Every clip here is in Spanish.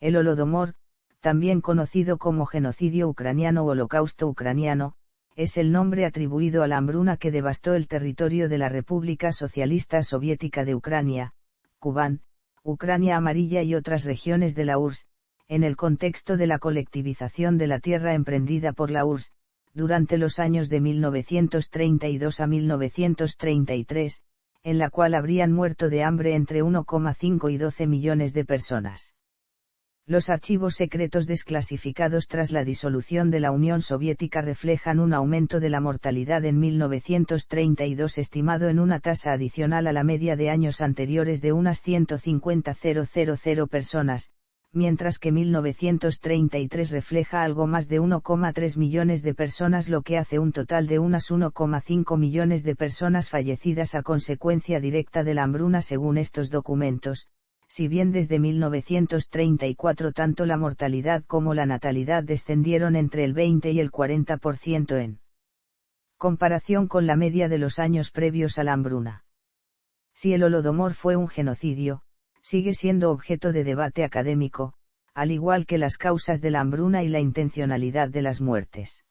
El Holodomor, también conocido como genocidio ucraniano o holocausto ucraniano, es el nombre atribuido a la hambruna que devastó el territorio de la República Socialista Soviética de Ucrania, Kubán, Ucrania Amarilla y otras regiones de la URSS, en el contexto de la colectivización de la tierra emprendida por la URSS, durante los años de 1932 a 1933, en la cual habrían muerto de hambre entre 1,5 y 12 millones de personas. Los archivos secretos desclasificados tras la disolución de la Unión Soviética reflejan un aumento de la mortalidad en 1932 estimado en una tasa adicional a la media de años anteriores de unas 150.000 personas, mientras que 1933 refleja algo más de 1,3 millones de personas, lo que hace un total de unas 1,5 millones de personas fallecidas a consecuencia directa de la hambruna según estos documentos. Si bien desde 1934 tanto la mortalidad como la natalidad descendieron entre el 20 y el 40% en comparación con la media de los años previos a la hambruna. Si el Holodomor fue un genocidio, sigue siendo objeto de debate académico, al igual que las causas de la hambruna y la intencionalidad de las muertes.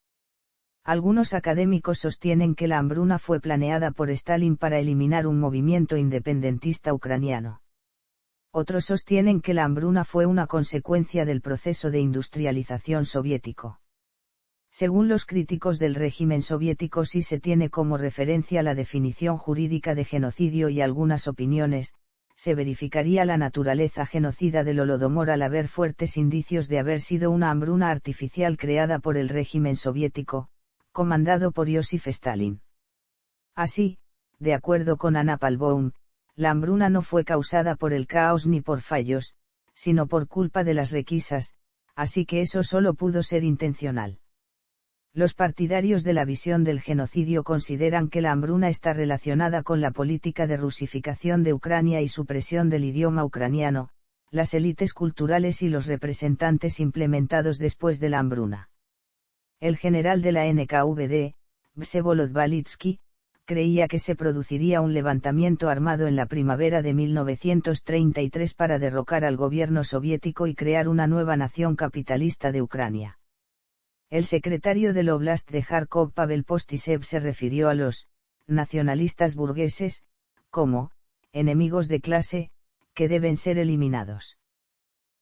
Algunos académicos sostienen que la hambruna fue planeada por Stalin para eliminar un movimiento independentista ucraniano. Otros sostienen que la hambruna fue una consecuencia del proceso de industrialización soviético. Según los críticos del régimen soviético, sí se tiene como referencia la definición jurídica de genocidio y algunas opiniones, se verificaría la naturaleza genocida del Holodomor al haber fuertes indicios de haber sido una hambruna artificial creada por el régimen soviético, comandado por Joseph Stalin. Así, de acuerdo con Anna Palboum, la hambruna no fue causada por el caos ni por fallos, sino por culpa de las requisas, así que eso solo pudo ser intencional. Los partidarios de la visión del genocidio consideran que la hambruna está relacionada con la política de rusificación de Ucrania y supresión del idioma ucraniano, las élites culturales y los representantes implementados después de la hambruna. El general de la NKVD, Vsevolod Balitsky, creía que se produciría un levantamiento armado en la primavera de 1933 para derrocar al gobierno soviético y crear una nueva nación capitalista de Ucrania. El secretario del Oblast de Kharkov, Pavel Postisev, se refirió a los nacionalistas burgueses como enemigos de clase, que deben ser eliminados.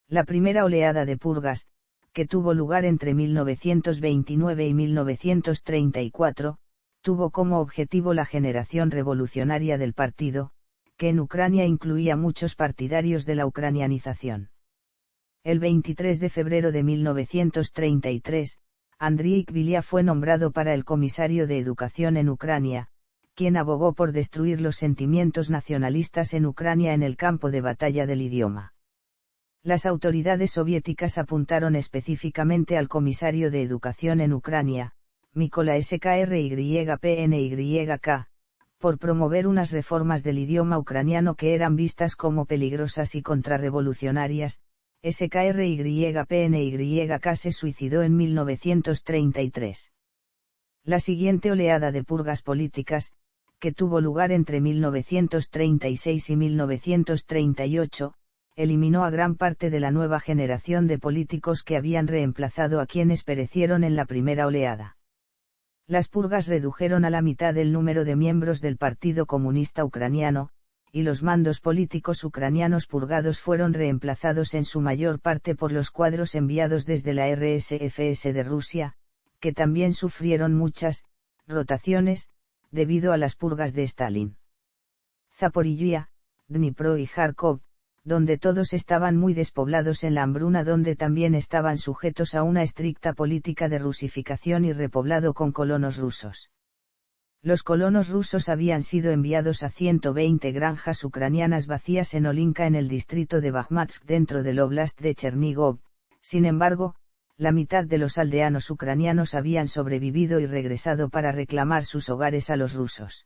La primera oleada de purgas, que tuvo lugar entre 1929 y 1934, tuvo como objetivo la generación revolucionaria del partido, que en Ucrania incluía muchos partidarios de la ucranianización. El 23 de febrero de 1933, Andriy Kvilia fue nombrado para el comisario de educación en Ucrania, quien abogó por destruir los sentimientos nacionalistas en Ucrania en el campo de batalla del idioma. Las autoridades soviéticas apuntaron específicamente al comisario de educación en Ucrania, Mykola Skrypnyk, por promover unas reformas del idioma ucraniano que eran vistas como peligrosas y contrarrevolucionarias. Skrypnyk se suicidó en 1933. La siguiente oleada de purgas políticas, que tuvo lugar entre 1936 y 1938, eliminó a gran parte de la nueva generación de políticos que habían reemplazado a quienes perecieron en la primera oleada. Las purgas redujeron a la mitad el número de miembros del Partido Comunista Ucraniano, y los mandos políticos ucranianos purgados fueron reemplazados en su mayor parte por los cuadros enviados desde la RSFS de Rusia, que también sufrieron muchas rotaciones, debido a las purgas de Stalin. Zaporizhia, Dnipro y Kharkov, donde todos estaban muy despoblados en la hambruna, donde también estaban sujetos a una estricta política de rusificación y repoblado con colonos rusos. Los colonos rusos habían sido enviados a 120 granjas ucranianas vacías en Olinka en el distrito de Bakhmatsk dentro del Oblast de Chernigov. Sin embargo, la mitad de los aldeanos ucranianos habían sobrevivido y regresado para reclamar sus hogares a los rusos.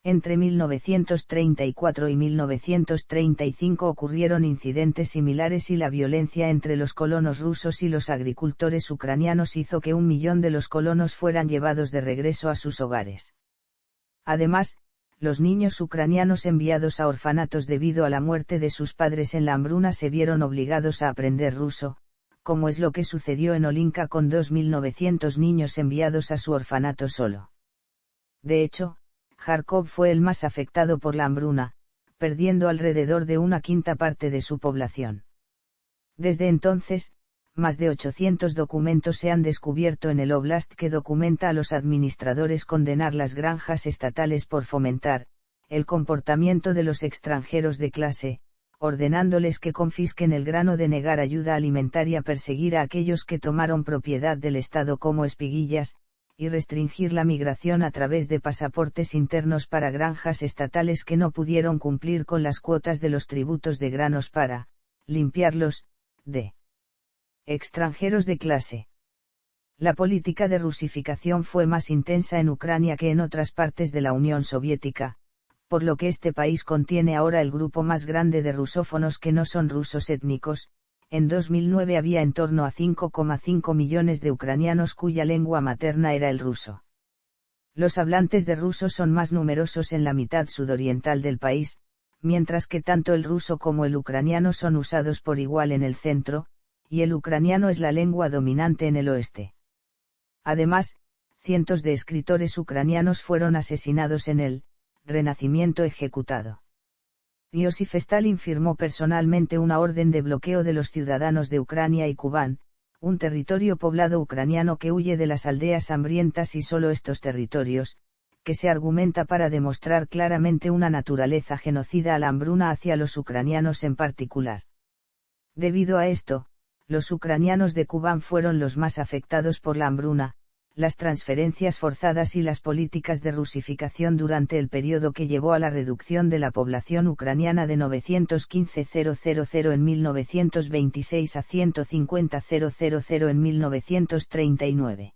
Entre 1934 y 1935 ocurrieron incidentes similares y la violencia entre los colonos rusos y los agricultores ucranianos hizo que 1 millón de los colonos fueran llevados de regreso a sus hogares. Además, los niños ucranianos enviados a orfanatos debido a la muerte de sus padres en la hambruna se vieron obligados a aprender ruso, como es lo que sucedió en Olinka con 2.900 niños enviados a su orfanato solo. De hecho, Járkov fue el más afectado por la hambruna, perdiendo alrededor de una quinta parte de su población. Desde entonces, más de 800 documentos se han descubierto en el Oblast que documenta a los administradores condenar las granjas estatales por fomentar el comportamiento de los extranjeros de clase, ordenándoles que confisquen el grano, de negar ayuda alimentaria, perseguir a aquellos que tomaron propiedad del Estado como espiguillas, y restringir la migración a través de pasaportes internos para granjas estatales que no pudieron cumplir con las cuotas de los tributos de granos para limpiarlos de extranjeros de clase. La política de rusificación fue más intensa en Ucrania que en otras partes de la Unión Soviética, por lo que este país contiene ahora el grupo más grande de rusófonos que no son rusos étnicos. En 2009 había en torno a 5,5 millones de ucranianos cuya lengua materna era el ruso. Los hablantes de ruso son más numerosos en la mitad sudoriental del país, mientras que tanto el ruso como el ucraniano son usados por igual en el centro, y el ucraniano es la lengua dominante en el oeste. Además, cientos de escritores ucranianos fueron asesinados en el Renacimiento ejecutado. Iosif Stalin firmó personalmente una orden de bloqueo de los ciudadanos de Ucrania y Kubán, un territorio poblado ucraniano que huye de las aldeas hambrientas, y solo estos territorios, que se argumenta para demostrar claramente una naturaleza genocida a la hambruna hacia los ucranianos en particular. Debido a esto, los ucranianos de Kubán fueron los más afectados por la hambruna, las transferencias forzadas y las políticas de rusificación durante el periodo que llevó a la reducción de la población ucraniana de 915.000 en 1926 a 150.000 en 1939.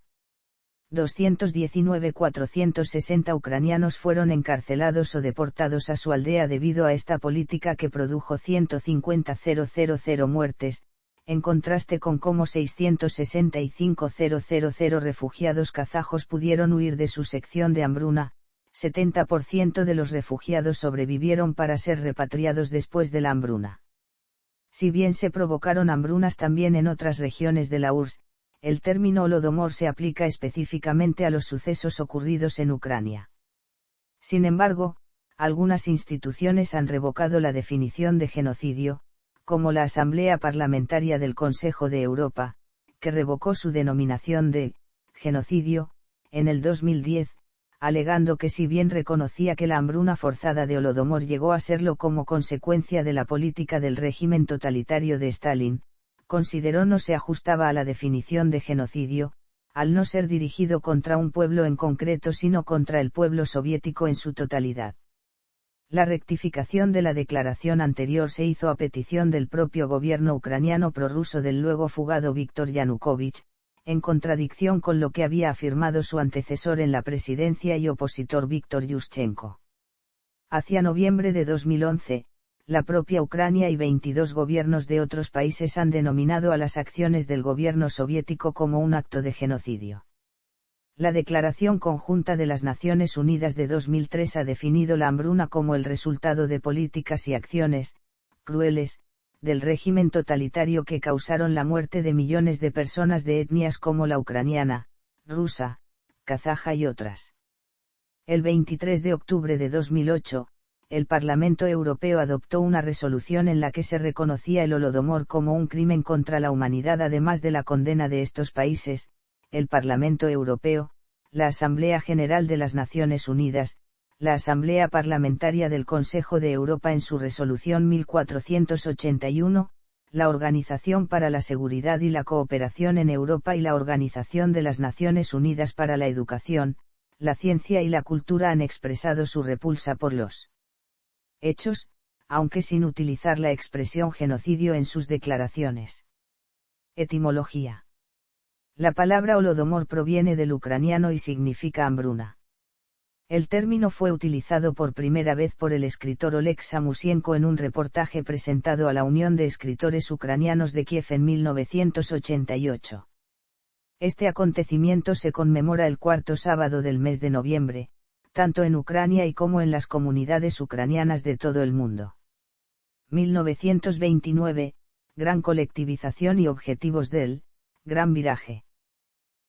219.460 ucranianos fueron encarcelados o deportados a su aldea debido a esta política, que produjo 150.000 muertes, en contraste con cómo 665.000 refugiados kazajos pudieron huir de su sección de hambruna. 70% de los refugiados sobrevivieron para ser repatriados después de la hambruna. Si bien se provocaron hambrunas también en otras regiones de la URSS, el término Holodomor se aplica específicamente a los sucesos ocurridos en Ucrania. Sin embargo, algunas instituciones han revocado la definición de genocidio, como la Asamblea Parlamentaria del Consejo de Europa, que revocó su denominación de genocidio en el 2010, alegando que si bien reconocía que la hambruna forzada de Holodomor llegó a serlo como consecuencia de la política del régimen totalitario de Stalin, consideró no se ajustaba a la definición de genocidio, al no ser dirigido contra un pueblo en concreto sino contra el pueblo soviético en su totalidad. La rectificación de la declaración anterior se hizo a petición del propio gobierno ucraniano prorruso del luego fugado Víktor Yanukovych, en contradicción con lo que había afirmado su antecesor en la presidencia y opositor Víktor Yushchenko. Hacia noviembre de 2011, la propia Ucrania y 22 gobiernos de otros países han denominado a las acciones del gobierno soviético como un acto de genocidio. La Declaración Conjunta de las Naciones Unidas de 2003 ha definido la hambruna como el resultado de políticas y acciones crueles del régimen totalitario que causaron la muerte de millones de personas de etnias como la ucraniana, rusa, kazaja y otras. El 23 de octubre de 2008, el Parlamento Europeo adoptó una resolución en la que se reconocía el Holodomor como un crimen contra la humanidad, además de la condena de estos países. El Parlamento Europeo, la Asamblea General de las Naciones Unidas, la Asamblea Parlamentaria del Consejo de Europa en su resolución 1481, la Organización para la Seguridad y la Cooperación en Europa y la Organización de las Naciones Unidas para la Educación, la Ciencia y la Cultura han expresado su repulsa por los hechos, aunque sin utilizar la expresión genocidio en sus declaraciones. Etimología. La palabra Holodomor proviene del ucraniano y significa hambruna. El término fue utilizado por primera vez por el escritor Oleg Samusienko en un reportaje presentado a la Unión de Escritores Ucranianos de Kiev en 1988. Este acontecimiento se conmemora el cuarto sábado del mes de noviembre, tanto en Ucrania y como en las comunidades ucranianas de todo el mundo. 1929, gran colectivización y objetivos del Gran Viraje.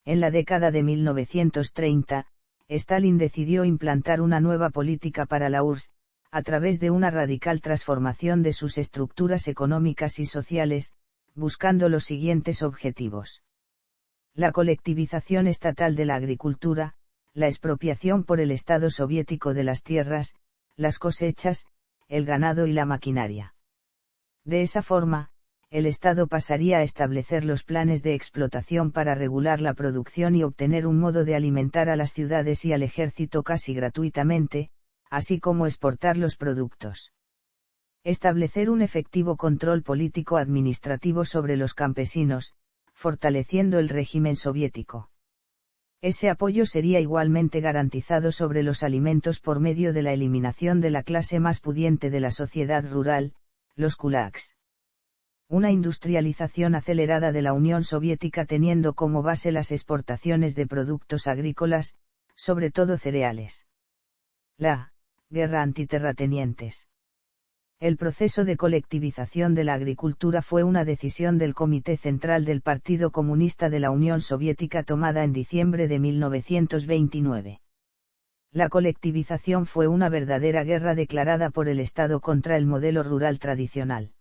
En la década de 1930, Stalin decidió implantar una nueva política para la URSS, a través de una radical transformación de sus estructuras económicas y sociales, buscando los siguientes objetivos: la colectivización estatal de la agricultura, la expropiación por el Estado soviético de las tierras, las cosechas, el ganado y la maquinaria. De esa forma, el Estado pasaría a establecer los planes de explotación para regular la producción y obtener un modo de alimentar a las ciudades y al ejército casi gratuitamente, así como exportar los productos. Establecer un efectivo control político-administrativo sobre los campesinos, fortaleciendo el régimen soviético. Ese apoyo sería igualmente garantizado sobre los alimentos por medio de la eliminación de la clase más pudiente de la sociedad rural, los kulaks. Una industrialización acelerada de la Unión Soviética teniendo como base las exportaciones de productos agrícolas, sobre todo cereales. La guerra antiterratenientes. El proceso de colectivización de la agricultura fue una decisión del Comité Central del Partido Comunista de la Unión Soviética tomada en diciembre de 1929. La colectivización fue una verdadera guerra declarada por el Estado contra el modelo rural tradicional.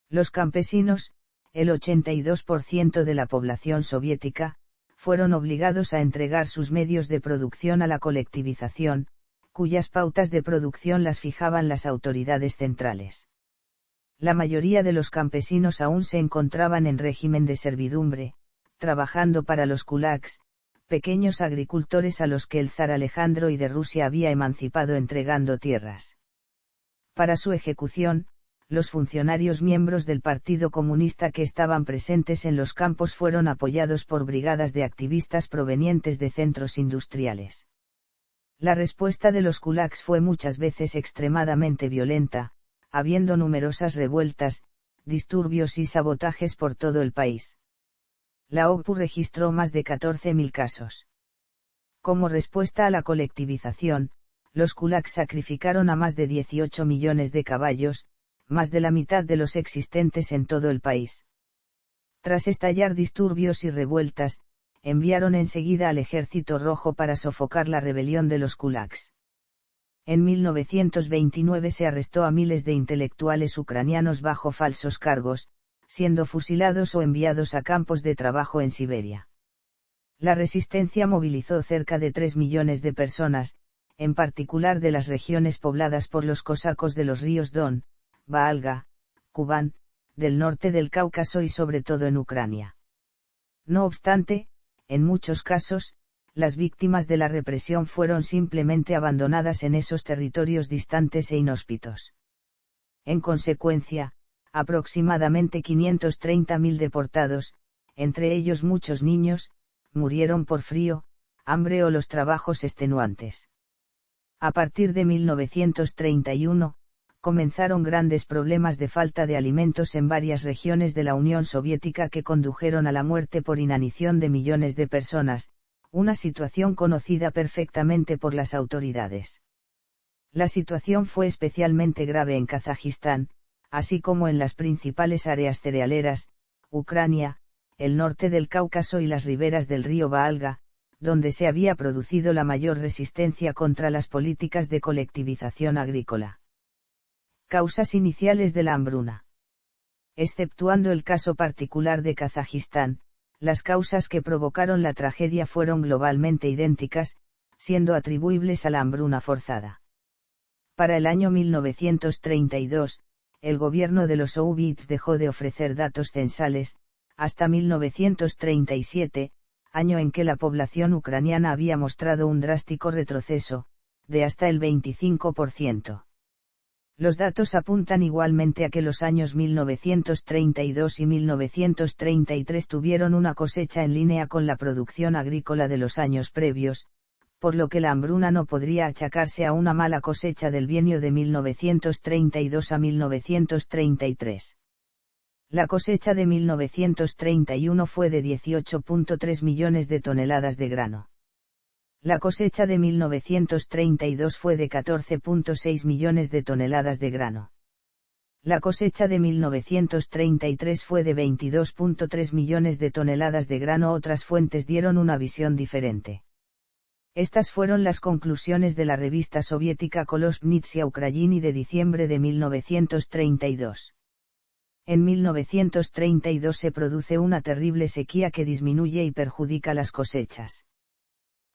Los campesinos, el 82% de la población soviética, fueron obligados a entregar sus medios de producción a la colectivización, cuyas pautas de producción las fijaban las autoridades centrales. La mayoría de los campesinos aún se encontraban en régimen de servidumbre, trabajando para los kulaks, pequeños agricultores a los que el zar Alejandro I de Rusia había emancipado entregando tierras. Para su ejecución, los funcionarios miembros del Partido Comunista que estaban presentes en los campos fueron apoyados por brigadas de activistas provenientes de centros industriales. La respuesta de los kulaks fue muchas veces extremadamente violenta, habiendo numerosas revueltas, disturbios y sabotajes por todo el país. La OGPU registró más de 14.000 casos. Como respuesta a la colectivización, los kulaks sacrificaron a más de 18 millones de caballos, más de la mitad de los existentes en todo el país. Tras estallar disturbios y revueltas, enviaron enseguida al Ejército Rojo para sofocar la rebelión de los kulaks. En 1929 se arrestó a miles de intelectuales ucranianos bajo falsos cargos, siendo fusilados o enviados a campos de trabajo en Siberia. La resistencia movilizó cerca de 3 millones de personas, en particular de las regiones pobladas por los cosacos de los ríos Don, Volga, Kubán, del norte del Cáucaso y sobre todo en Ucrania. No obstante, en muchos casos, las víctimas de la represión fueron simplemente abandonadas en esos territorios distantes e inhóspitos. En consecuencia, aproximadamente 530.000 deportados, entre ellos muchos niños, murieron por frío, hambre o los trabajos extenuantes. A partir de 1931, comenzaron grandes problemas de falta de alimentos en varias regiones de la Unión Soviética que condujeron a la muerte por inanición de millones de personas, una situación conocida perfectamente por las autoridades. La situación fue especialmente grave en Kazajistán, así como en las principales áreas cerealeras, Ucrania, el norte del Cáucaso y las riberas del río Volga, donde se había producido la mayor resistencia contra las políticas de colectivización agrícola. Causas iniciales de la hambruna. Exceptuando el caso particular de Kazajistán, las causas que provocaron la tragedia fueron globalmente idénticas, siendo atribuibles a la hambruna forzada. Para el año 1932, el gobierno de los soviets dejó de ofrecer datos censales, hasta 1937, año en que la población ucraniana había mostrado un drástico retroceso, de hasta el 25%. Los datos apuntan igualmente a que los años 1932 y 1933 tuvieron una cosecha en línea con la producción agrícola de los años previos, por lo que la hambruna no podría achacarse a una mala cosecha del bienio de 1932 a 1933. La cosecha de 1931 fue de 18.3 millones de toneladas de grano. La cosecha de 1932 fue de 14,6 millones de toneladas de grano. La cosecha de 1933 fue de 22,3 millones de toneladas de grano. Otras fuentes dieron una visión diferente. Estas fueron las conclusiones de la revista soviética Kolosnitsia Ukrayini de diciembre de 1932. En 1932 se produce una terrible sequía que disminuye y perjudica las cosechas.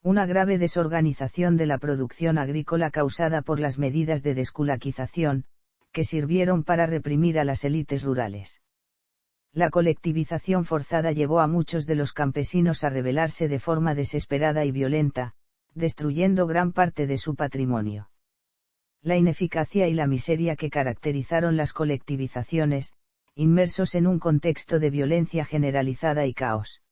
Una grave desorganización de la producción agrícola causada por las medidas de desculaquización, que sirvieron para reprimir a las élites rurales. La colectivización forzada llevó a muchos de los campesinos a rebelarse de forma desesperada y violenta, destruyendo gran parte de su patrimonio. La ineficacia y la miseria que caracterizaron las colectivizaciones, inmersos en un contexto de violencia generalizada y caos.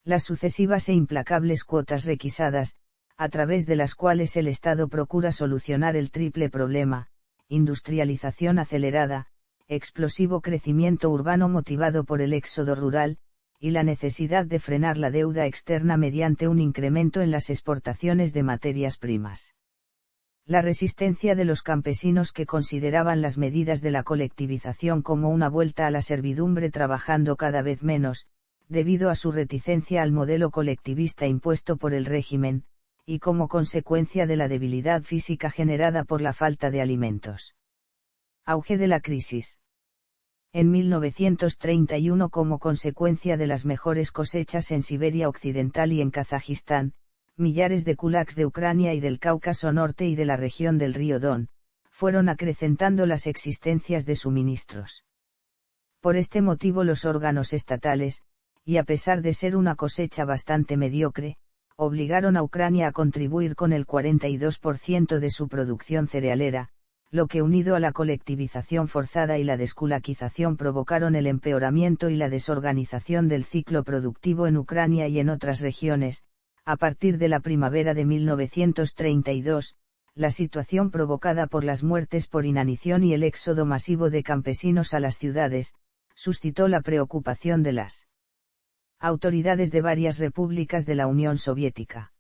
Las sucesivas e implacables cuotas requisadas, a través de las cuales el Estado procura solucionar el triple problema: industrialización acelerada, explosivo crecimiento urbano motivado por el éxodo rural, y la necesidad de frenar la deuda externa mediante un incremento en las exportaciones de materias primas. La resistencia de los campesinos, que consideraban las medidas de la colectivización como una vuelta a la servidumbre, trabajando cada vez menos, debido a su reticencia al modelo colectivista impuesto por el régimen, y como consecuencia de la debilidad física generada por la falta de alimentos. Auge de la crisis. En 1931, como consecuencia de las mejores cosechas en Siberia Occidental y en Kazajistán, millares de kulaks de Ucrania y del Cáucaso Norte y de la región del río Don, fueron acrecentando las existencias de suministros. Por este motivo los órganos estatales, y a pesar de ser una cosecha bastante mediocre, obligaron a Ucrania a contribuir con el 42% de su producción cerealera, lo que, unido a la colectivización forzada y la desculaquización, provocaron el empeoramiento y la desorganización del ciclo productivo en Ucrania y en otras regiones. A partir de la primavera de 1932, la situación provocada por las muertes por inanición y el éxodo masivo de campesinos a las ciudades, suscitó la preocupación de las autoridades de varias repúblicas de la Unión Soviética.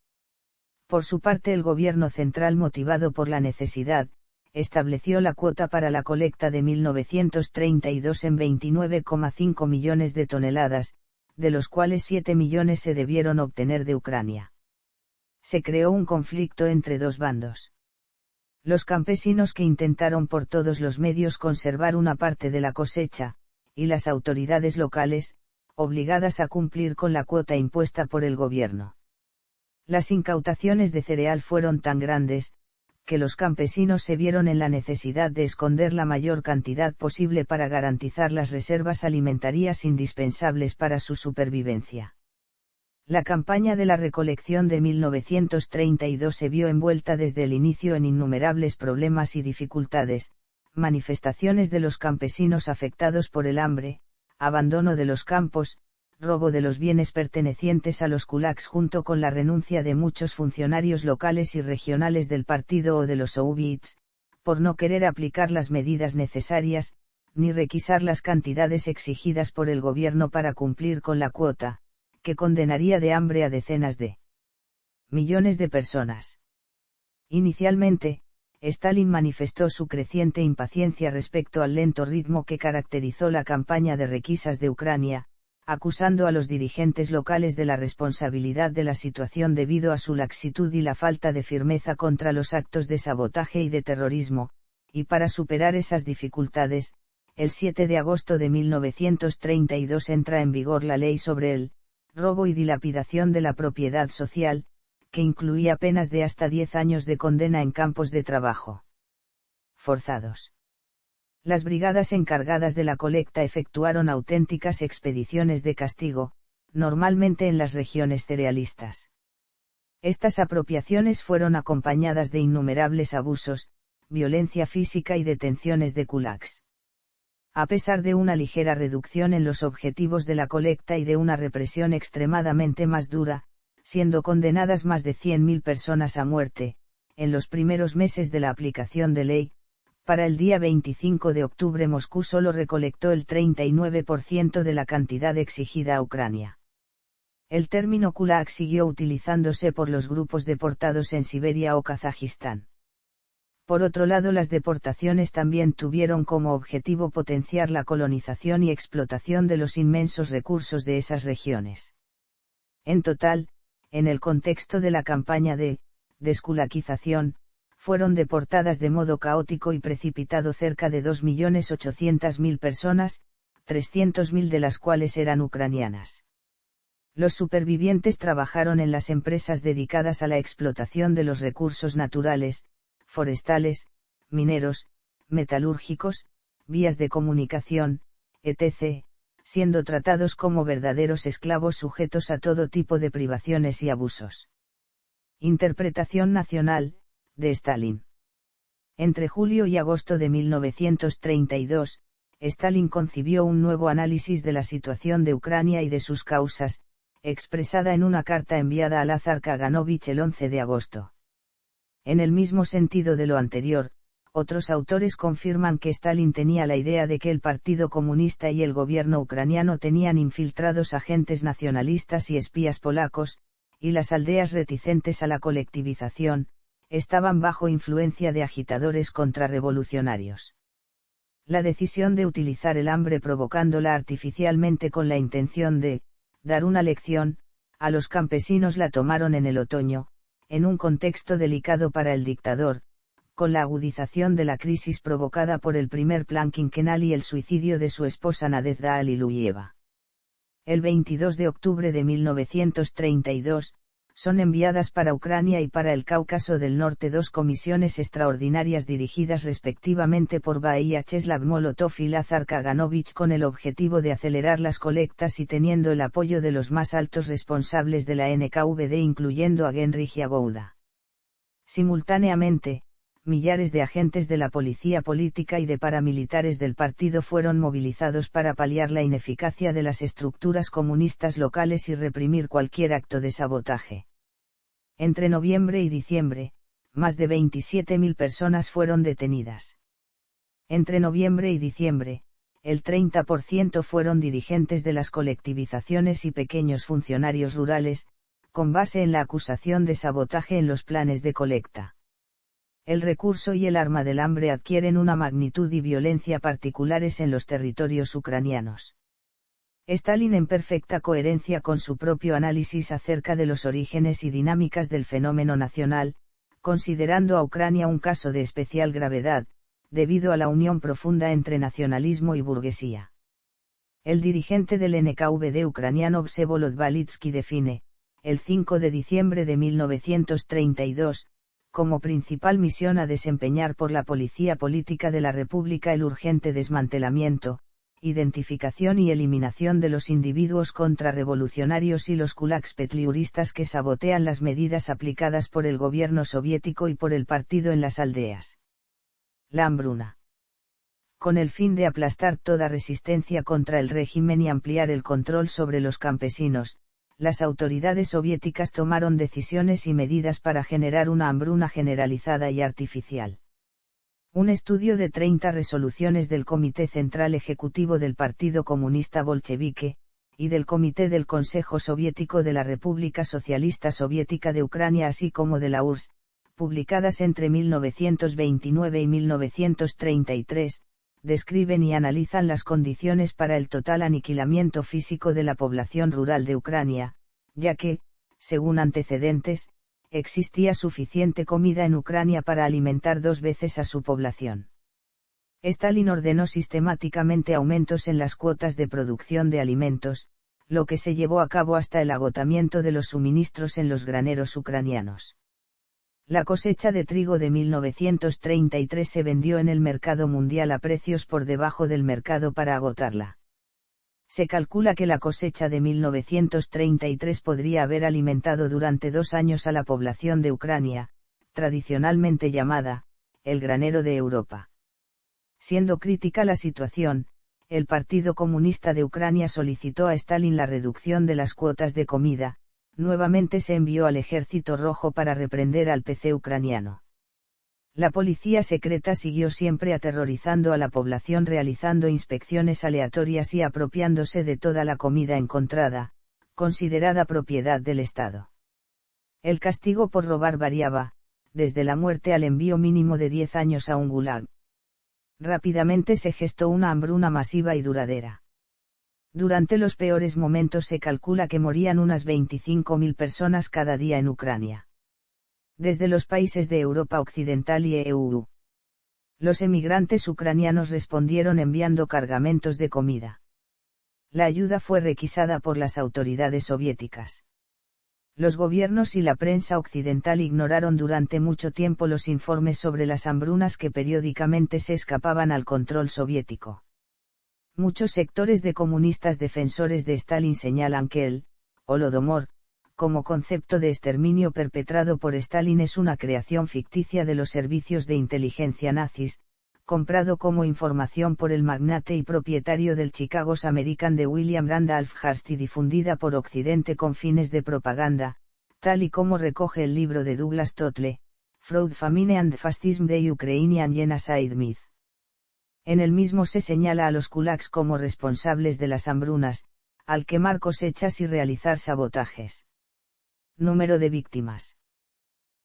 Por su parte, el gobierno central, motivado por la necesidad, estableció la cuota para la colecta de 1932 en 29,5 millones de toneladas, de los cuales 7 millones se debieron obtener de Ucrania. Se creó un conflicto entre dos bandos. Los campesinos, que intentaron por todos los medios conservar una parte de la cosecha, y las autoridades locales, obligadas a cumplir con la cuota impuesta por el gobierno. Las incautaciones de cereal fueron tan grandes, que los campesinos se vieron en la necesidad de esconder la mayor cantidad posible para garantizar las reservas alimentarias indispensables para su supervivencia. La campaña de la recolección de 1932 se vio envuelta desde el inicio en innumerables problemas y dificultades: manifestaciones de los campesinos afectados por el hambre, abandono de los campos, robo de los bienes pertenecientes a los kulaks, junto con la renuncia de muchos funcionarios locales y regionales del partido o de los soviets, por no querer aplicar las medidas necesarias, ni requisar las cantidades exigidas por el gobierno para cumplir con la cuota, que condenaría de hambre a decenas de millones de personas. Inicialmente, Stalin manifestó su creciente impaciencia respecto al lento ritmo que caracterizó la campaña de requisas de Ucrania, acusando a los dirigentes locales de la responsabilidad de la situación debido a su laxitud y la falta de firmeza contra los actos de sabotaje y de terrorismo, y para superar esas dificultades, el 7 de agosto de 1932 entra en vigor la ley sobre el robo y dilapidación de la propiedad social, que incluía penas de hasta 10 años de condena en campos de trabajo forzados. Las brigadas encargadas de la colecta efectuaron auténticas expediciones de castigo, normalmente en las regiones cerealistas. Estas apropiaciones fueron acompañadas de innumerables abusos, violencia física y detenciones de kulaks. A pesar de una ligera reducción en los objetivos de la colecta y de una represión extremadamente más dura, siendo condenadas más de 100.000 personas a muerte, en los primeros meses de la aplicación de ley, para el día 25 de octubre Moscú solo recolectó el 39% de la cantidad exigida a Ucrania. El término kulak siguió utilizándose por los grupos deportados en Siberia o Kazajistán. Por otro lado, las deportaciones también tuvieron como objetivo potenciar la colonización y explotación de los inmensos recursos de esas regiones. En total, en el contexto de la campaña de desculaquización, fueron deportadas de modo caótico y precipitado cerca de 2.800.000 personas, 300.000 de las cuales eran ucranianas. Los supervivientes trabajaron en las empresas dedicadas a la explotación de los recursos naturales, forestales, mineros, metalúrgicos, vías de comunicación, etc., siendo tratados como verdaderos esclavos sujetos a todo tipo de privaciones y abusos. Interpretación nacional, de Stalin. Entre julio y agosto de 1932, Stalin concibió un nuevo análisis de la situación de Ucrania y de sus causas, expresada en una carta enviada a Lázar Kaganovich el 11 de agosto. En el mismo sentido de lo anterior, otros autores confirman que Stalin tenía la idea de que el Partido Comunista y el gobierno ucraniano tenían infiltrados agentes nacionalistas y espías polacos, y las aldeas reticentes a la colectivización, estaban bajo influencia de agitadores contrarrevolucionarios. La decisión de utilizar el hambre provocándola artificialmente con la intención de dar una lección a los campesinos la tomaron en el otoño, en un contexto delicado para el dictador, con la agudización de la crisis provocada por el primer plan quinquenal y el suicidio de su esposa Nadezhda Aliluyeva. El 22 de octubre de 1932, son enviadas para Ucrania y para el Cáucaso del Norte dos comisiones extraordinarias dirigidas respectivamente por Vyacheslav Molotov y Lázar Kaganovich con el objetivo de acelerar las colectas y teniendo el apoyo de los más altos responsables de la NKVD incluyendo a Genrikh Yagouda. Simultáneamente, millares de agentes de la policía política y de paramilitares del partido fueron movilizados para paliar la ineficacia de las estructuras comunistas locales y reprimir cualquier acto de sabotaje. Entre noviembre y diciembre, más de 27.000 personas fueron detenidas. Entre noviembre y diciembre, el 30% fueron dirigentes de las colectivizaciones y pequeños funcionarios rurales, con base en la acusación de sabotaje en los planes de colecta. El recurso y el arma del hambre adquieren una magnitud y violencia particulares en los territorios ucranianos. Stalin, en perfecta coherencia con su propio análisis acerca de los orígenes y dinámicas del fenómeno nacional, considerando a Ucrania un caso de especial gravedad, debido a la unión profunda entre nacionalismo y burguesía. El dirigente del NKVD ucraniano Vsevolod Valitsky define, el 5 de diciembre de 1932, como principal misión a desempeñar por la policía política de la República el urgente desmantelamiento, identificación y eliminación de los individuos contrarrevolucionarios y los kulaks petliuristas que sabotean las medidas aplicadas por el gobierno soviético y por el partido en las aldeas. La hambruna. Con el fin de aplastar toda resistencia contra el régimen y ampliar el control sobre los campesinos, las autoridades soviéticas tomaron decisiones y medidas para generar una hambruna generalizada y artificial. Un estudio de 30 resoluciones del Comité Central Ejecutivo del Partido Comunista Bolchevique, y del Comité del Consejo Soviético de la República Socialista Soviética de Ucrania así como de la URSS, publicadas entre 1929 y 1933, describen y analizan las condiciones para el total aniquilamiento físico de la población rural de Ucrania, ya que, según antecedentes, existía suficiente comida en Ucrania para alimentar 2 veces a su población. Stalin ordenó sistemáticamente aumentos en las cuotas de producción de alimentos, lo que se llevó a cabo hasta el agotamiento de los suministros en los graneros ucranianos. La cosecha de trigo de 1933 se vendió en el mercado mundial a precios por debajo del mercado para agotarla. Se calcula que la cosecha de 1933 podría haber alimentado durante 2 años a la población de Ucrania, tradicionalmente llamada, el granero de Europa. Siendo crítica la situación, el Partido Comunista de Ucrania solicitó a Stalin la reducción de las cuotas de comida, nuevamente se envió al Ejército Rojo para reprender al PC ucraniano. La policía secreta siguió siempre aterrorizando a la población realizando inspecciones aleatorias y apropiándose de toda la comida encontrada, considerada propiedad del Estado. El castigo por robar variaba, desde la muerte al envío mínimo de 10 años a un gulag. Rápidamente se gestó una hambruna masiva y duradera. Durante los peores momentos se calcula que morían unas 25.000 personas cada día en Ucrania. Desde los países de Europa Occidental y EU. Los emigrantes ucranianos respondieron enviando cargamentos de comida. La ayuda fue requisada por las autoridades soviéticas. Los gobiernos y la prensa occidental ignoraron durante mucho tiempo los informes sobre las hambrunas que periódicamente se escapaban al control soviético. Muchos sectores de comunistas defensores de Stalin señalan que el Holodomor, como concepto de exterminio perpetrado por Stalin, es una creación ficticia de los servicios de inteligencia nazis, comprado como información por el magnate y propietario del Chicago's American de William Randolph Hearst y difundida por Occidente con fines de propaganda, tal y como recoge el libro de Douglas Totle, Fraud, Famine and Fascism the Ukrainian Genocide Myth. En el mismo se señala a los kulaks como responsables de las hambrunas, al quemar cosechas y realizar sabotajes. Número de víctimas.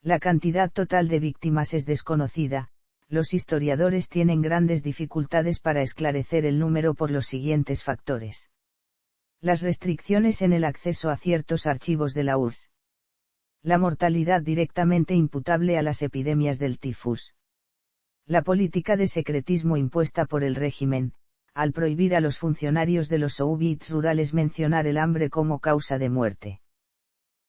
La cantidad total de víctimas es desconocida. Los historiadores tienen grandes dificultades para esclarecer el número por los siguientes factores. Las restricciones en el acceso a ciertos archivos de la URSS. La mortalidad directamente imputable a las epidemias del tifus. La política de secretismo impuesta por el régimen, al prohibir a los funcionarios de los soviets rurales mencionar el hambre como causa de muerte.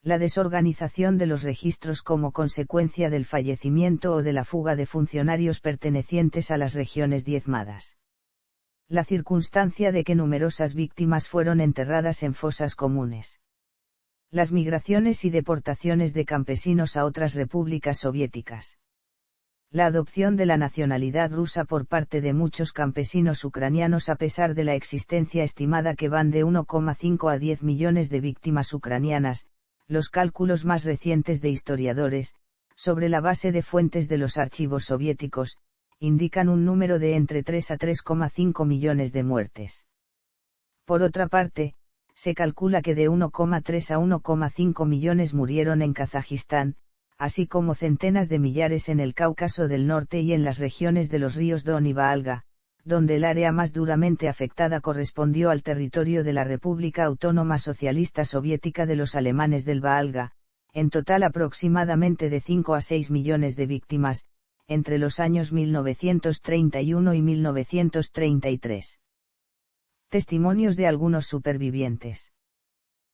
La desorganización de los registros como consecuencia del fallecimiento o de la fuga de funcionarios pertenecientes a las regiones diezmadas. La circunstancia de que numerosas víctimas fueron enterradas en fosas comunes. Las migraciones y deportaciones de campesinos a otras repúblicas soviéticas. La adopción de la nacionalidad rusa por parte de muchos campesinos ucranianos a pesar de la existencia estimada que van de 1,5 a 10 millones de víctimas ucranianas. Los cálculos más recientes de historiadores, sobre la base de fuentes de los archivos soviéticos, indican un número de entre 3 a 3,5 millones de muertes. Por otra parte, se calcula que de 1,3 a 1,5 millones murieron en Kazajistán, así como centenas de millares en el Cáucaso del Norte y en las regiones de los ríos Don y Valga, donde el área más duramente afectada correspondió al territorio de la República Autónoma Socialista Soviética de los Alemanes del Valga, en total aproximadamente de 5 a 6 millones de víctimas, entre los años 1931 y 1933. Testimonios de algunos supervivientes.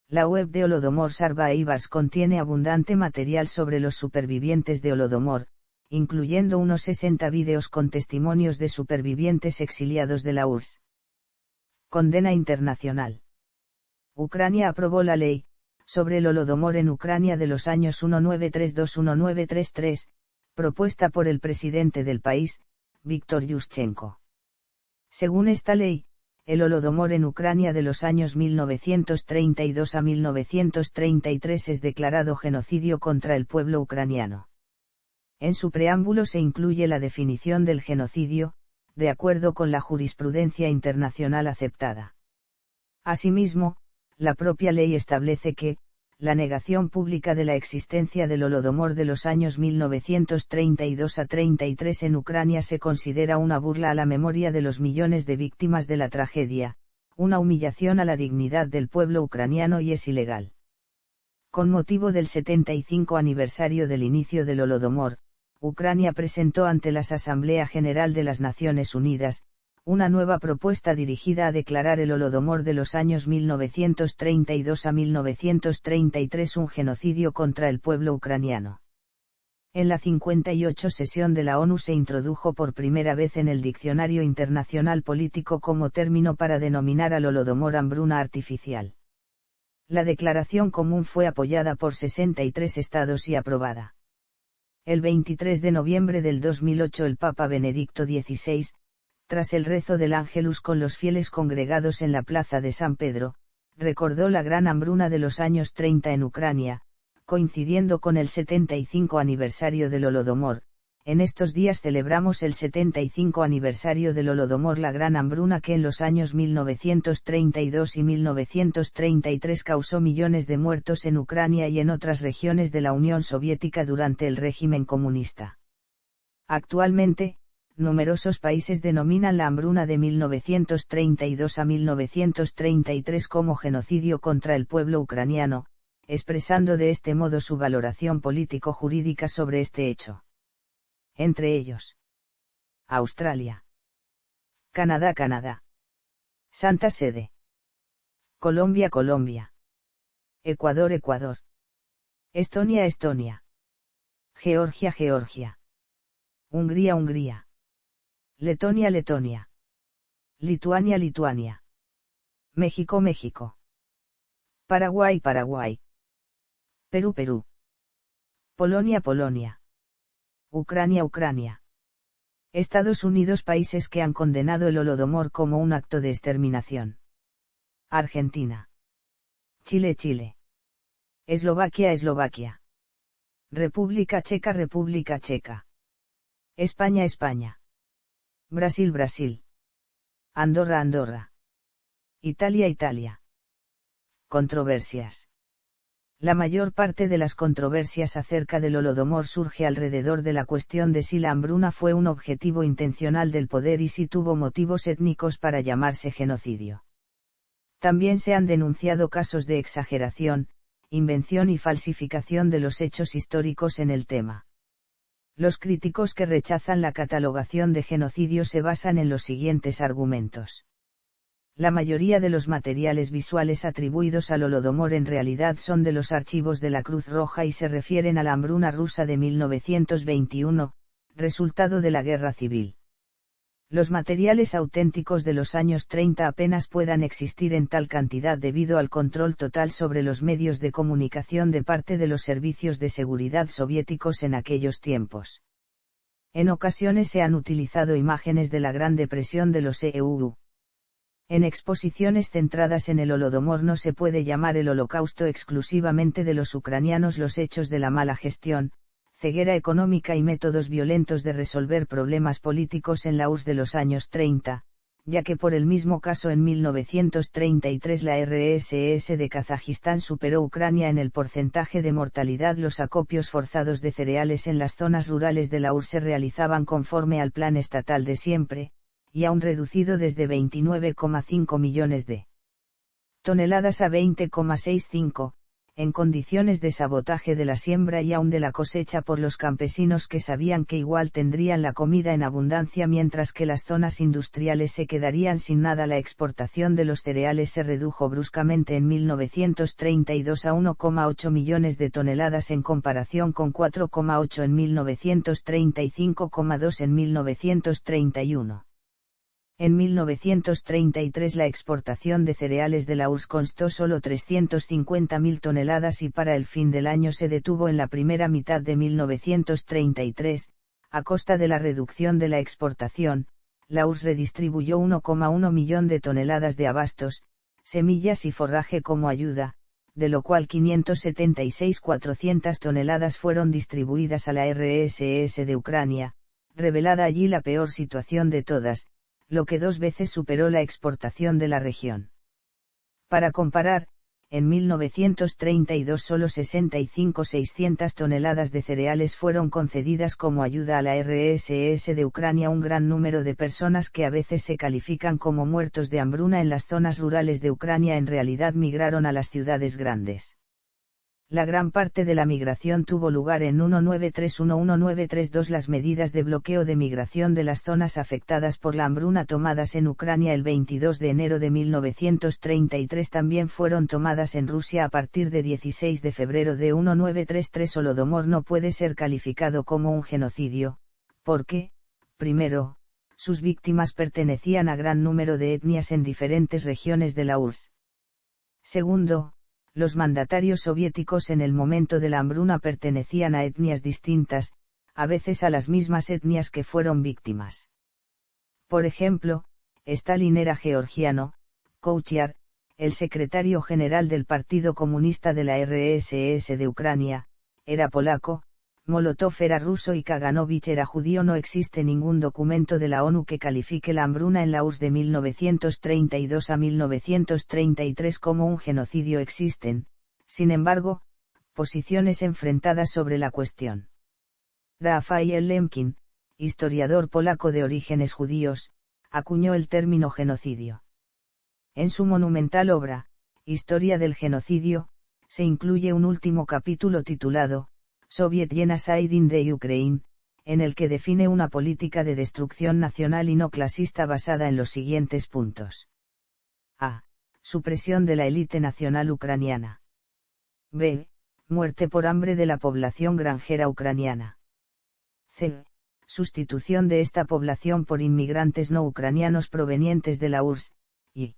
La web de Holodomor Survivors contiene abundante material sobre los supervivientes de Holodomor, incluyendo unos 60 vídeos con testimonios de supervivientes exiliados de la URSS. Condena internacional. Ucrania aprobó la ley sobre el Holodomor en Ucrania de los años 1932-1933, propuesta por el presidente del país, Víktor Yushchenko. Según esta ley, el Holodomor en Ucrania de los años 1932 a 1933 es declarado genocidio contra el pueblo ucraniano. En su preámbulo se incluye la definición del genocidio, de acuerdo con la jurisprudencia internacional aceptada. Asimismo, la propia ley establece que, la negación pública de la existencia del Holodomor de los años 1932 a 33 en Ucrania se considera una burla a la memoria de los millones de víctimas de la tragedia, una humillación a la dignidad del pueblo ucraniano y es ilegal. Con motivo del 75 aniversario del inicio del Holodomor, Ucrania presentó ante la Asamblea General de las Naciones Unidas, una nueva propuesta dirigida a declarar el Holodomor de los años 1932 a 1933 un genocidio contra el pueblo ucraniano. En la 58 sesión de la ONU se introdujo por primera vez en el Diccionario Internacional Político como término para denominar al Holodomor hambruna artificial. La declaración común fue apoyada por 63 estados y aprobada. El 23 de noviembre del 2008 el Papa Benedicto XVI, tras el rezo del Ángelus con los fieles congregados en la plaza de San Pedro, recordó la gran hambruna de los años 30 en Ucrania, coincidiendo con el 75 aniversario del Holodomor, En estos días celebramos el 75 aniversario del Holodomor, la gran hambruna que en los años 1932 y 1933 causó millones de muertos en Ucrania y en otras regiones de la Unión Soviética durante el régimen comunista. Actualmente, numerosos países denominan la hambruna de 1932 a 1933 como genocidio contra el pueblo ucraniano, expresando de este modo su valoración político-jurídica sobre este hecho. Entre ellos: Australia, Canadá, Santa Sede, Colombia, Ecuador, Estonia, Georgia, Hungría, Letonia, Lituania, México, Paraguay, Perú, Polonia, Ucrania. Estados Unidos, países que han condenado el Holodomor como un acto de exterminación. Argentina, Chile, Eslovaquia, República Checa, España, Brasil, Andorra, Italia. Controversias. La mayor parte de las controversias acerca del Holodomor surge alrededor de la cuestión de si la hambruna fue un objetivo intencional del poder y si tuvo motivos étnicos para llamarse genocidio. También se han denunciado casos de exageración, invención y falsificación de los hechos históricos en el tema. Los críticos que rechazan la catalogación de genocidio se basan en los siguientes argumentos. La mayoría de los materiales visuales atribuidos al Holodomor en realidad son de los archivos de la Cruz Roja y se refieren a la hambruna rusa de 1921, resultado de la Guerra Civil. Los materiales auténticos de los años 30 apenas puedan existir en tal cantidad debido al control total sobre los medios de comunicación de parte de los servicios de seguridad soviéticos en aquellos tiempos. En ocasiones se han utilizado imágenes de la Gran Depresión de los EUU. En exposiciones centradas en el Holodomor no se puede llamar el Holocausto exclusivamente de los ucranianos los hechos de la mala gestión, ceguera económica y métodos violentos de resolver problemas políticos en la URSS de los años 30, ya que por el mismo caso en 1933 la RSS de Kazajistán superó Ucrania en el porcentaje de mortalidad. Los acopios forzados de cereales en las zonas rurales de la URSS se realizaban conforme al plan estatal de siempre, y aún reducido desde 29,5 millones de toneladas a 20,65, en condiciones de sabotaje de la siembra y aún de la cosecha por los campesinos que sabían que igual tendrían la comida en abundancia mientras que las zonas industriales se quedarían sin nada. La exportación de los cereales se redujo bruscamente en 1932 a 1,8 millones de toneladas en comparación con 4,8 en 1935,2 en 1931. En 1933 la exportación de cereales de la URSS constó solo 350.000 toneladas y para el fin del año se detuvo en la primera mitad de 1933, a costa de la reducción de la exportación. La URSS redistribuyó 1,1 millón de toneladas de abastos, semillas y forraje como ayuda, de lo cual 576.400 toneladas fueron distribuidas a la RSS de Ucrania, revelada allí la peor situación de todas, lo que 2 veces superó la exportación de la región. Para comparar, en 1932 solo 65.600 toneladas de cereales fueron concedidas como ayuda a la RSS de Ucrania. Un gran número de personas que a veces se califican como muertos de hambruna en las zonas rurales de Ucrania en realidad migraron a las ciudades grandes. La gran parte de la migración tuvo lugar en 1931-1932. Las medidas de bloqueo de migración de las zonas afectadas por la hambruna tomadas en Ucrania el 22 de enero de 1933 también fueron tomadas en Rusia a partir de 16 de febrero de 1933. Holodomor no puede ser calificado como un genocidio, porque, primero, sus víctimas pertenecían a gran número de etnias en diferentes regiones de la URSS. Segundo, los mandatarios soviéticos en el momento de la hambruna pertenecían a etnias distintas, a veces a las mismas etnias que fueron víctimas. Por ejemplo, Stalin era georgiano, Kouchiar, el secretario general del Partido Comunista de la RSS de Ucrania, era polaco, Molotov era ruso y Kaganovich era judío. No existe ningún documento de la ONU que califique la hambruna en la URSS de 1932 a 1933 como un genocidio. Existen, sin embargo, posiciones enfrentadas sobre la cuestión. Rafael Lemkin, historiador polaco de orígenes judíos, acuñó el término genocidio. En su monumental obra, Historia del genocidio, se incluye un último capítulo titulado Soviet Genocide in the Ukraine, en el que define una política de destrucción nacional y no clasista basada en los siguientes puntos. A. Supresión de la élite nacional ucraniana. B. Muerte por hambre de la población granjera ucraniana. C. Sustitución de esta población por inmigrantes no ucranianos provenientes de la URSS, y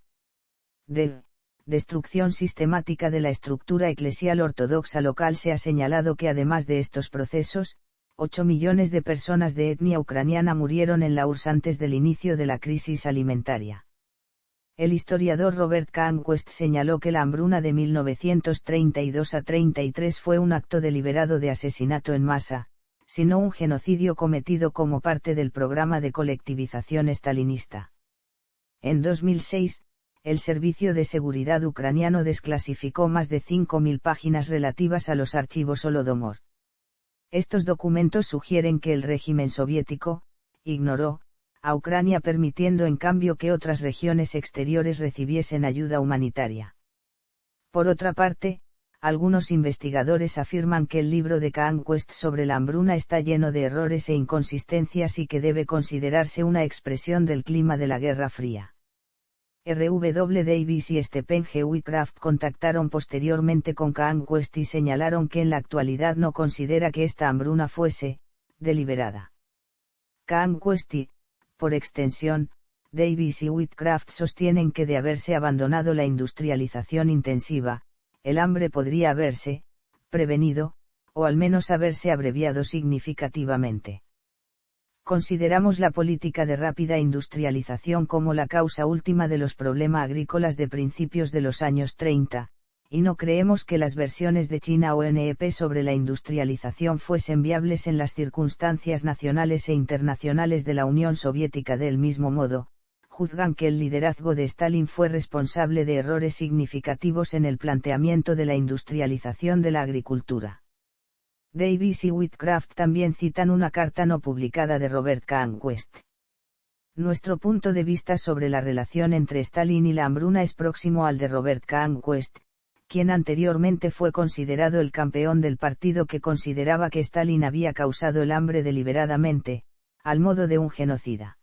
D. Destrucción sistemática de la estructura eclesial ortodoxa local. Se ha señalado que además de estos procesos, 8 millones de personas de etnia ucraniana murieron en la URSS antes del inicio de la crisis alimentaria. El historiador Robert Kahnquist señaló que la hambruna de 1932 a 33 fue un acto deliberado de asesinato en masa, sino un genocidio cometido como parte del programa de colectivización stalinista. En 2006, el Servicio de Seguridad ucraniano desclasificó más de 5.000 páginas relativas a los archivos Holodomor. Estos documentos sugieren que el régimen soviético ignoró a Ucrania, permitiendo en cambio que otras regiones exteriores recibiesen ayuda humanitaria. Por otra parte, algunos investigadores afirman que el libro de Kahnquist sobre la hambruna está lleno de errores e inconsistencias y que debe considerarse una expresión del clima de la Guerra Fría. R.W. Davis y Stephen G. Whitcraft contactaron posteriormente con Kahnquist y señalaron que en la actualidad no considera que esta hambruna fuese deliberada. Kahnquist y, por extensión, Davis y Whitcraft sostienen que de haberse abandonado la industrialización intensiva, el hambre podría haberse prevenido, o al menos haberse abreviado significativamente. Consideramos la política de rápida industrialización como la causa última de los problemas agrícolas de principios de los años 30, y no creemos que las versiones de China o NEP sobre la industrialización fuesen viables en las circunstancias nacionales e internacionales de la Unión Soviética. Del mismo modo, juzgan que el liderazgo de Stalin fue responsable de errores significativos en el planteamiento de la industrialización de la agricultura. Davis y Whitcraft también citan una carta no publicada de Robert Kahnquist. Nuestro punto de vista sobre la relación entre Stalin y la hambruna es próximo al de Robert Kahnquist, quien anteriormente fue considerado el campeón del partido que consideraba que Stalin había causado el hambre deliberadamente, al modo de un genocida.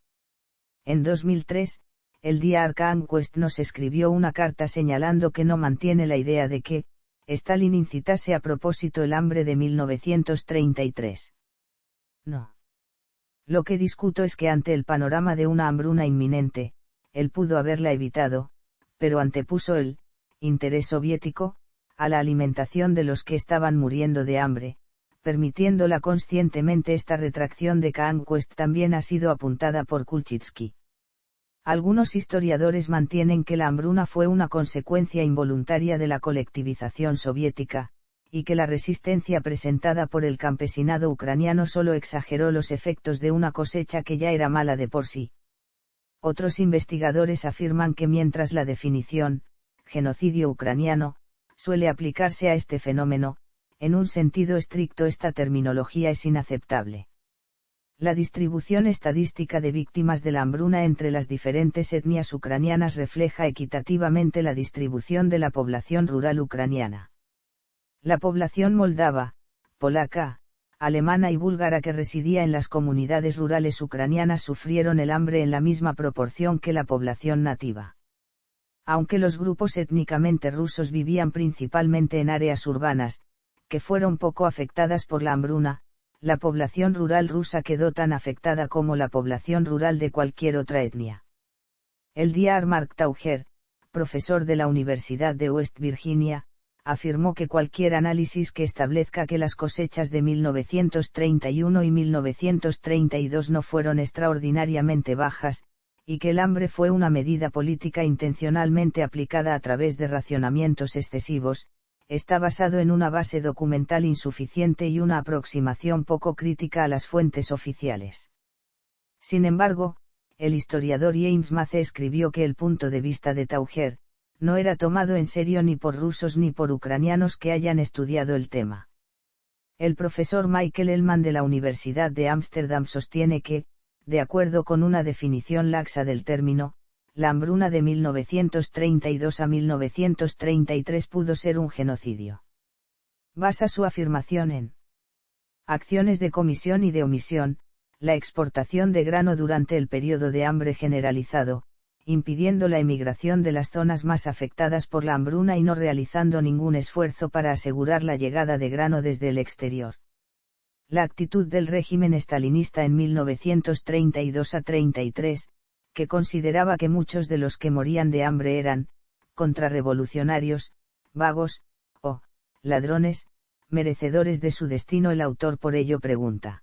En 2003, el diario Kahnquist nos escribió una carta señalando que no mantiene la idea de que Stalin incitase a propósito el hambre de 1933. No. Lo que discuto es que ante el panorama de una hambruna inminente, él pudo haberla evitado, pero antepuso el interés soviético a la alimentación de los que estaban muriendo de hambre, permitiéndola conscientemente. Esta retracción de Kahnquist también ha sido apuntada por Kulchitsky. Algunos historiadores mantienen que la hambruna fue una consecuencia involuntaria de la colectivización soviética, y que la resistencia presentada por el campesinado ucraniano solo exageró los efectos de una cosecha que ya era mala de por sí. Otros investigadores afirman que mientras la definición, genocidio ucraniano, suele aplicarse a este fenómeno, en un sentido estricto esta terminología es inaceptable. La distribución estadística de víctimas de la hambruna entre las diferentes etnias ucranianas refleja equitativamente la distribución de la población rural ucraniana. La población moldava, polaca, alemana y búlgara que residía en las comunidades rurales ucranianas sufrieron el hambre en la misma proporción que la población nativa. Aunque los grupos étnicamente rusos vivían principalmente en áreas urbanas, que fueron poco afectadas por la hambruna, la población rural rusa quedó tan afectada como la población rural de cualquier otra etnia. El diario Mark Tauger, profesor de la Universidad de West Virginia, afirmó que cualquier análisis que establezca que las cosechas de 1931 y 1932 no fueron extraordinariamente bajas, y que el hambre fue una medida política intencionalmente aplicada a través de racionamientos excesivos, está basado en una base documental insuficiente y una aproximación poco crítica a las fuentes oficiales. Sin embargo, el historiador James Mace escribió que el punto de vista de Tauger no era tomado en serio ni por rusos ni por ucranianos que hayan estudiado el tema. El profesor Michael Ellman de la Universidad de Ámsterdam sostiene que, de acuerdo con una definición laxa del término, la hambruna de 1932 a 1933 pudo ser un genocidio. Basa su afirmación en acciones de comisión y de omisión, la exportación de grano durante el periodo de hambre generalizado, impidiendo la emigración de las zonas más afectadas por la hambruna y no realizando ningún esfuerzo para asegurar la llegada de grano desde el exterior. La actitud del régimen estalinista en 1932 a 33, que consideraba que muchos de los que morían de hambre eran contrarrevolucionarios, vagos, o ladrones, merecedores de su destino. El autor por ello pregunta.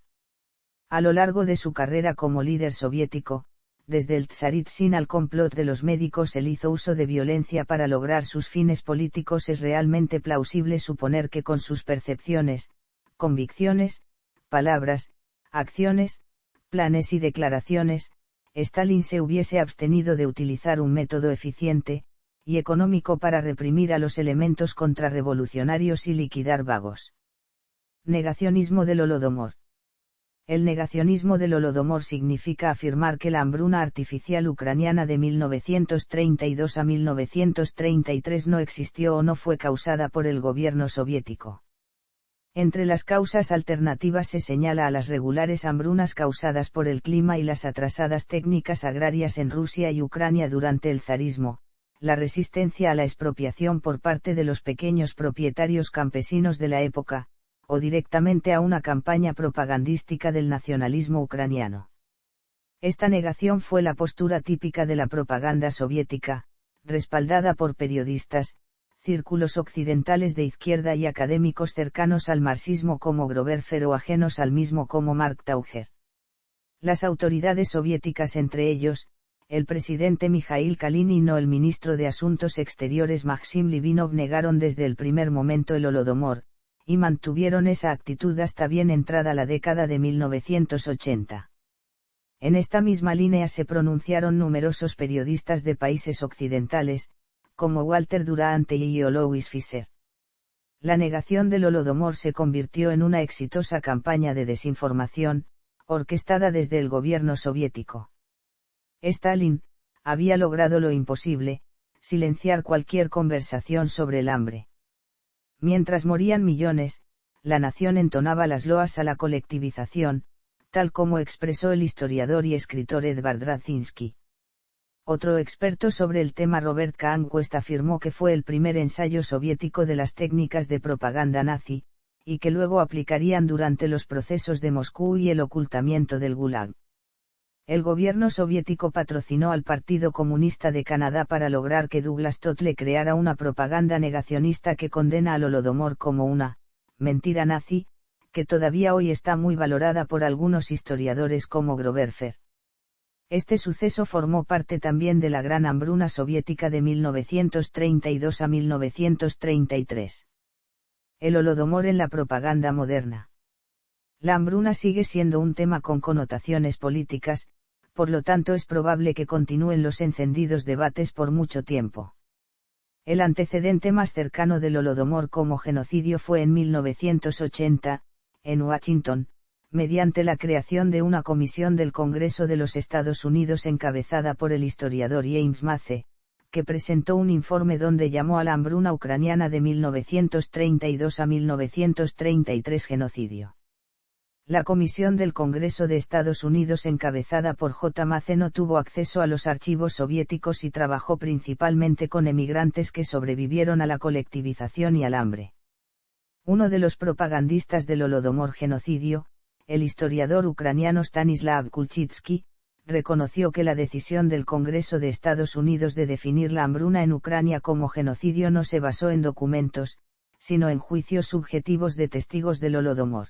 A lo largo de su carrera como líder soviético, desde el Tsaritsyn al complot de los médicos, él hizo uso de violencia para lograr sus fines políticos. ¿Es realmente plausible suponer que con sus percepciones, convicciones, palabras, acciones, planes y declaraciones, Stalin se hubiese abstenido de utilizar un método eficiente y económico para reprimir a los elementos contrarrevolucionarios y liquidar vagos? Negacionismo del Holodomor. El negacionismo del Holodomor significa afirmar que la hambruna artificial ucraniana de 1932 a 1933 no existió o no fue causada por el gobierno soviético. Entre las causas alternativas se señala a las regulares hambrunas causadas por el clima y las atrasadas técnicas agrarias en Rusia y Ucrania durante el zarismo, la resistencia a la expropiación por parte de los pequeños propietarios campesinos de la época, o directamente a una campaña propagandística del nacionalismo ucraniano. Esta negación fue la postura típica de la propaganda soviética, respaldada por periodistas, círculos occidentales de izquierda y académicos cercanos al marxismo como Groverfer o ajenos al mismo como Mark Tauger. Las autoridades soviéticas, entre ellos, el presidente Mikhail Kalinin o el ministro de Asuntos Exteriores Maxim Livinov, negaron desde el primer momento el Holodomor, y mantuvieron esa actitud hasta bien entrada la década de 1980. En esta misma línea se pronunciaron numerosos periodistas de países occidentales, como Walter Duranty y Louis Fischer. La negación del Holodomor se convirtió en una exitosa campaña de desinformación, orquestada desde el gobierno soviético. Stalin había logrado lo imposible, silenciar cualquier conversación sobre el hambre. Mientras morían millones, la nación entonaba las loas a la colectivización, tal como expresó el historiador y escritor Edvard Radzinsky. Otro experto sobre el tema, Robert Kahn-West, afirmó que fue el primer ensayo soviético de las técnicas de propaganda nazi, y que luego aplicarían durante los procesos de Moscú y el ocultamiento del Gulag. El gobierno soviético patrocinó al Partido Comunista de Canadá para lograr que Douglas Todt le creara una propaganda negacionista que condena al Holodomor como una mentira nazi, que todavía hoy está muy valorada por algunos historiadores como Groverfer. Este suceso formó parte también de la Gran Hambruna Soviética de 1932 a 1933. El Holodomor en la propaganda moderna. La hambruna sigue siendo un tema con connotaciones políticas, por lo tanto es probable que continúen los encendidos debates por mucho tiempo. El antecedente más cercano del Holodomor como genocidio fue en 1980, en Washington, mediante la creación de una comisión del Congreso de los Estados Unidos encabezada por el historiador James Mace, que presentó un informe donde llamó a la hambruna ucraniana de 1932 a 1933 genocidio. La Comisión del Congreso de Estados Unidos encabezada por J. Mace no tuvo acceso a los archivos soviéticos y trabajó principalmente con emigrantes que sobrevivieron a la colectivización y al hambre. Uno de los propagandistas del Holodomor genocidio, el historiador ucraniano Stanislav Kulchitsky, reconoció que la decisión del Congreso de Estados Unidos de definir la hambruna en Ucrania como genocidio no se basó en documentos, sino en juicios subjetivos de testigos del Holodomor.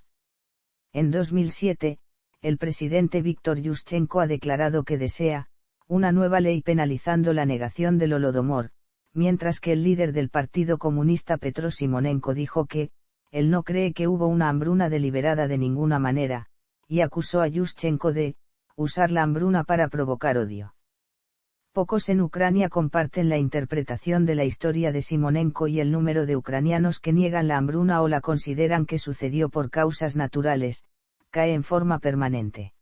En 2007, el presidente Víktor Yushchenko ha declarado que desea una nueva ley penalizando la negación del Holodomor, mientras que el líder del Partido Comunista Petro Simonenko dijo que, él no cree que hubo una hambruna deliberada de ninguna manera, y acusó a Yushchenko de usar la hambruna para provocar odio. Pocos en Ucrania comparten la interpretación de la historia de Simonenko y el número de ucranianos que niegan la hambruna o la consideran que sucedió por causas naturales, cae en forma permanente.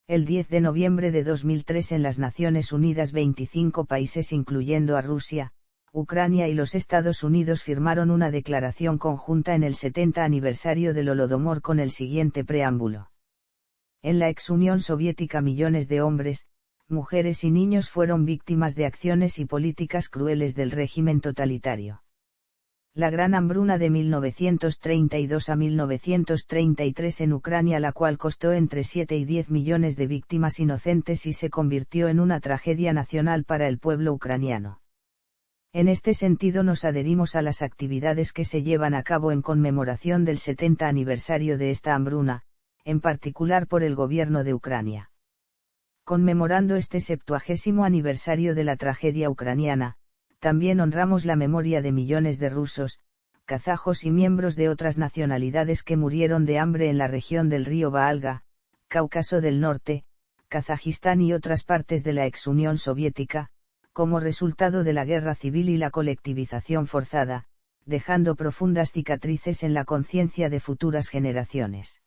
El 10 de noviembre de 2003 en las Naciones Unidas 25 países incluyendo a Rusia, Ucrania y los Estados Unidos firmaron una declaración conjunta en el 70 aniversario del Holodomor con el siguiente preámbulo. En la ex Unión Soviética millones de hombres, mujeres y niños fueron víctimas de acciones y políticas crueles del régimen totalitario. La Gran Hambruna de 1932 a 1933 en Ucrania, la cual costó entre 7 y 10 millones de víctimas inocentes y se convirtió en una tragedia nacional para el pueblo ucraniano. En este sentido nos adherimos a las actividades que se llevan a cabo en conmemoración del 70 aniversario de esta hambruna, en particular por el gobierno de Ucrania. Conmemorando este 70º aniversario de la tragedia ucraniana, también honramos la memoria de millones de rusos, kazajos y miembros de otras nacionalidades que murieron de hambre en la región del río Volga, Cáucaso del Norte, Kazajistán y otras partes de la ex Unión Soviética, como resultado de la guerra civil y la colectivización forzada, dejando profundas cicatrices en la conciencia de futuras generaciones.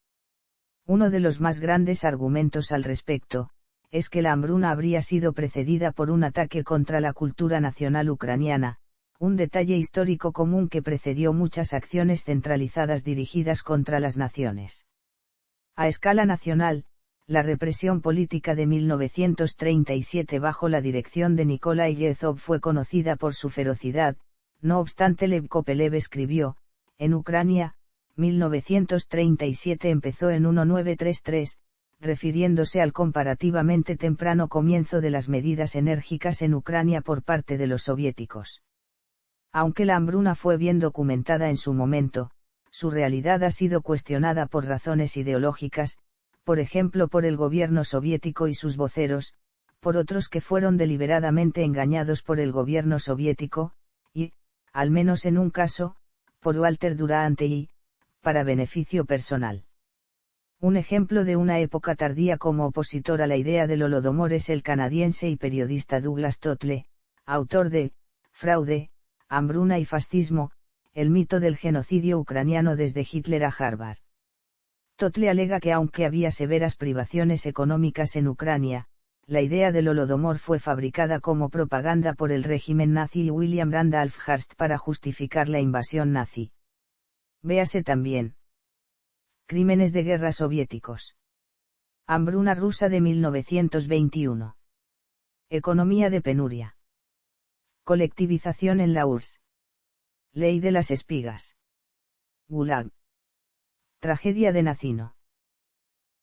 Uno de los más grandes argumentos al respecto, es que la hambruna habría sido precedida por un ataque contra la cultura nacional ucraniana, un detalle histórico común que precedió muchas acciones centralizadas dirigidas contra las naciones. A escala nacional, la represión política de 1937 bajo la dirección de Nikolai Yezhov fue conocida por su ferocidad, no obstante Lev Kopelev escribió, en Ucrania, 1937 empezó en 1933, refiriéndose al comparativamente temprano comienzo de las medidas enérgicas en Ucrania por parte de los soviéticos. Aunque la hambruna fue bien documentada en su momento, su realidad ha sido cuestionada por razones ideológicas, por ejemplo por el gobierno soviético y sus voceros, por otros que fueron deliberadamente engañados por el gobierno soviético, y, al menos en un caso, por Walter Duranty, para beneficio personal. Un ejemplo de una época tardía como opositor a la idea del Holodomor es el canadiense y periodista Douglas Totle, autor de Fraude, Hambruna y Fascismo, el mito del genocidio ucraniano desde Hitler a Harvard. Totle alega que aunque había severas privaciones económicas en Ucrania, la idea del Holodomor fue fabricada como propaganda por el régimen nazi y William Randolph Hearst para justificar la invasión nazi. Véase también. Crímenes de guerra soviéticos. Hambruna rusa de 1921. Economía de penuria. Colectivización en la URSS. Ley de las espigas. Gulag. Tragedia de Nacino.